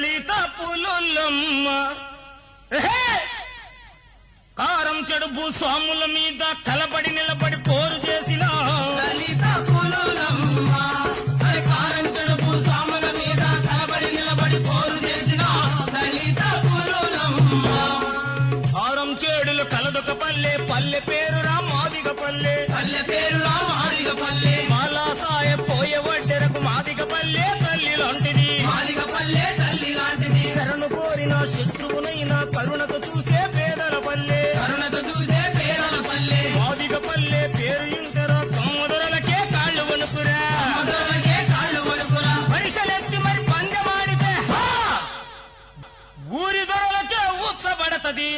దళిత పులులమ్మ కారం చెడు భూస్వాముల మీద కలబడి నిలబడి పోరు చేసిన దళిత పులులమ్మ కారం చెడు భూస్వాముల మీద కలబడి నిలబడి పోరు చేసిన దళిత పులులమ్మ కారం చెడులు కలదొక పల్లె పల్లె పేరురా మాదిగ పల్లె పల్లె పేరురా మాదిగ పల్లె మాలా సాయ పోయే వడ్డెరకు మాదిగ పల్లె తల్లి లాంటిది మాదిగ పల్లె తల్లి లాంటిది శరణు కోరిన శత్రువునైనా కరుణకు చూసే పేదల పల్లె కరుణకు చూసే పేదల పల్లె మాదిగ పల్లె పేరు ఇంటరా కమ్మదొరలకే కాళ్ళు వణుకురా మొదలకే కాళ్ళు వణుకురా పైసలెత్తి మరి పందెమాడితే ఊరి దొరలకే ఉత్సబడతది